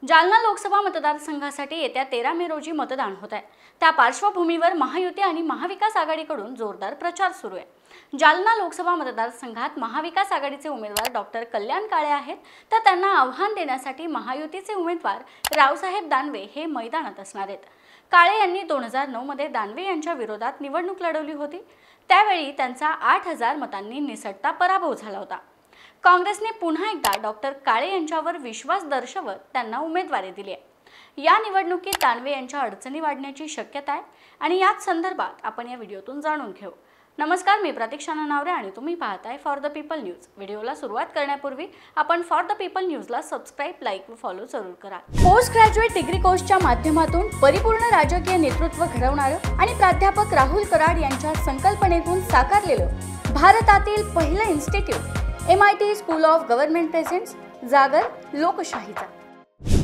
जालना लोकसभा मतदारसंघासाठी येत्या 13 मे रोजी मतदान होत आहे। त्या पार्श्वभूमीवर महायुती आणि महाविकास आघाडीकडून जोरदार प्रचार सुरू आहे। जालना लोकसभा मतदारसंघात महाविकास आघाडीचे उमेदवार डॉक्टर कल्याण काळे आहेत, तर त्यांना आव्हान देण्यासाठी महायुतीचे उमेदवार रावसाहेब दानवे हे मैदानात असणार आहेत। काळे यांनी 2009 मध्ये दानवे यांच्या विरोधात निवडणूक लढवली होती। त्यावेळी त्यांचा 8000 मतांनी निसटता पराभव झाला होता। काँग्रेसने पुन्हा एकदा डॉक्टर काळे यांच्यावर विश्वास दर्शवत त्यांना उमेदवारी दिली आहे। या निवडणुकीत दानवे यांच्या अडचणी वाढण्याची शक्यता आहे आणि याच संदर्भात आपण या व्हिडिओतून जाणून घेऊ। नमस्कार, मी प्रतीक्षा नानावरे आणि तुम्ही पाहताय फॉर द पीपल न्यूज। व्हिडिओला सुरुवात करण्यापूर्वी आपण फॉर द पीपल न्यूजला सबस्क्राइब, लाईक व फॉलो जरूर करा। पोस्ट ग्रॅज्युएट डिग्री कोर्सच्या माध्यमातून परिपूर्ण राजकीय नेतृत्व घडवणारं आणि प्राध्यापक राहुल कराड यांच्या संकल्पनेतून साकारलेलं भारतातील पहिलं institute MIT school of government presents जागर लोकशाहीचा।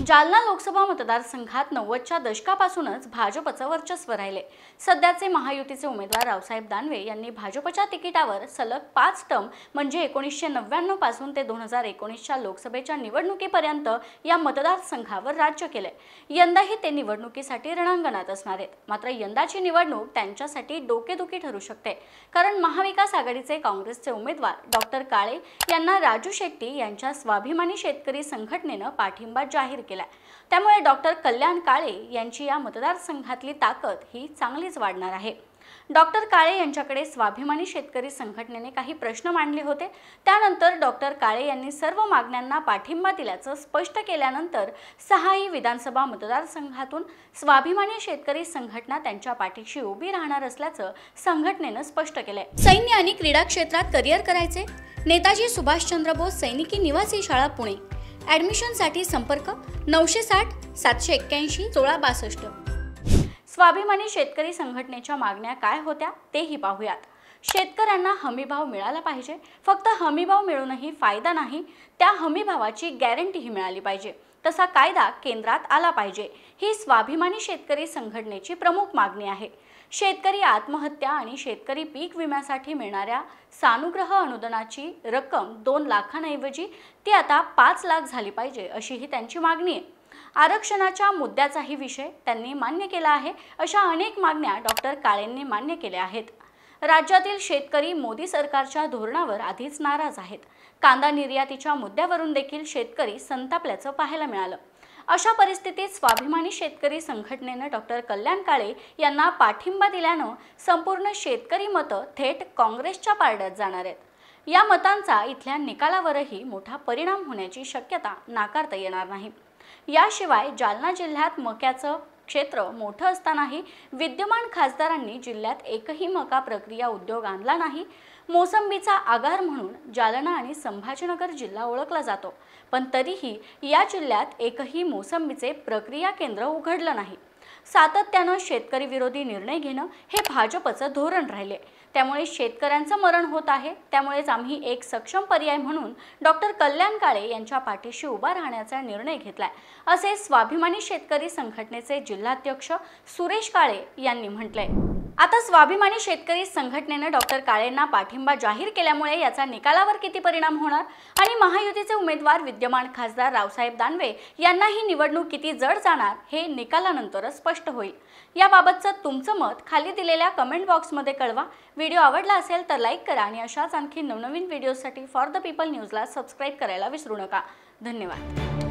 जालना लोकसभा मतदारसंघात 90च्या दशकापासूनच भाजपचं वर्चस्व राहिले। सध्याचे महायुतीचे उमेदवार रावसाहेब दानवे यांनी भाजपच्या तिकिटावर सलग 5 टर्म म्हणजे 1999 पासून ते 2019च्या लोकसभेच्या निवडणुकीपर्यंत या मतदारसंघावर राज्य केले। यंदाही ते निवडणुकीसाठी रणांगणात असणार आहेत। मात्र यंदाची निवडणूक त्यांच्यासाठी डोकेदुखी ठरू शकते, कारण महाविकास आघाडीचे काँग्रेसचे उमेदवार डॉक्टर काळे यांना राजू शेट्टी यांच्या स्वाभिमानी शेतकरी संघटनेने पाठिंबा जाहीर केला। त्यामुळे डॉक्टर कल्याण काळे यांची या मतदारसंघातली ताकद ही चांगलीच वाढणार आहे। डॉक्टर काळे यांच्याकडे स्वाभिमानी शेतकरी संघटनेने काही प्रश्न मांडले होते। त्यानंतर डॉक्टर काळे यांनी सर्व मागण्यांना पाठिंबा दिल्याचं स्पष्ट केल्यानंतर 6ही विधानसभा मतदारसंघातून स्वाभिमानी शेतकरी संघटना त्यांच्या पाठीशी उभी राहणार असल्याचं संघटनेनं स्पष्ट केलंय। सैन्य आणि क्रीडा क्षेत्रात करिअर करायचे? नेताजी सुभाषचंद्र बोस सैनिकी निवासी शाळा पुणे। ॲडमिशनसाठी संपर्क 960 781 1662। स्वाभिमानी शेतकरी संघटनेच्या मागण्या काय होत्या तेही पाहूयात। शेतकऱ्यांना हमीभाव मिळाला पाहिजे। फक्त हमीभाव मिळूनही फायदा नाही, त्या हमीभावाची गॅरंटीही मिळाली पाहिजे। तसा कायदा केंद्रात आला पाहिजे, ही स्वाभिमानी शेतकरी संघटनेची प्रमुख मागणी आहे। शेतकरी आत्महत्या आणि शेतकरी पीक विम्यासाठी मिळणाऱ्या सानुग्रह अनुदानाची रक्कम 2 लाखांऐवजी ती आता 5 लाख झाली पाहिजे, अशी ही त्यांची मागणी आहे। आरक्षणाच्या मुद्द्याचाही विषय त्यांनी मान्य केला आहे। अशा अनेक मागण्या डॉक्टर काळेंनी मान्य केल्या आहेत। राज्यातील शेतकरी मोदी सरकारच्या धोरणावर आधीच नाराज आहेत। कांदा निर्यातीच्या मुद्द्यावरून देखील शेतकरी संतापल्याचं पाहायला मिळालं। अशा परिस्थितीत स्वाभिमानी शेतकरी संघटनेने डॉक्टर कल्याण काळे यांना पाठिंबा दिल्यानं संपूर्ण शेतकरी मतं थेट काँग्रेसच्या पारड्यात जाणार आहेत। या मतांचा इथल्या निकालावरही मोठा परिणाम होण्याची शक्यता नाकारता येणार नाही। याशिवाय जालना जिल्ह्यात मक्याचं क्षेत्र मोठं असतानाही विद्यमान खासदारांनी जिल्ह्यात एकही मका प्रक्रिया उद्योग आणला नाही। मोसंबीचा आगार म्हणून जालना आणि संभाजीनगर जिल्हा ओळखला जातो, पण तरीही या जिल्ह्यात एकही मोसंबीचे प्रक्रिया केंद्र उघडलं नाही। सातत्यानं शेतकरी विरोधी निर्णय घेणं हे भाजपचं धोरण राहिले। त्यामुळे शेतकऱ्यांचं मरण होत आहे। त्यामुळेच आम्ही एक सक्षम पर्याय म्हणून डॉक्टर कल्याण काळे यांच्या पाठीशी उभा राहण्याचा निर्णय घेतलाय, असे स्वाभिमानी शेतकरी संघटनेचे जिल्हाध्यक्ष सुरेश काळे यांनी म्हटलंय। आता स्वाभिमानी शेतकरी संघटनेने डॉक्टर काळेंना पाठिंबा जाहीर केल्यामुळे याचा निकालावर किती परिणाम होणार आणि महायुतीचे उमेदवार विद्यमान खासदार रावसाहेब दानवे यांना ही निवडणूक किती जड जाणार हे निकालानंतरच स्पष्ट होईल। याबाबतचं तुमचं मत खाली दिलेल्या कमेंट बॉक्समध्ये कळवा। व्हिडिओ आवडला असेल तर लाईक करा आणि अशाच आणखी नवनवीन व्हिडिओसाठी फॉर द पीपल न्यूजला सबस्क्राइब करायला विसरू नका। धन्यवाद।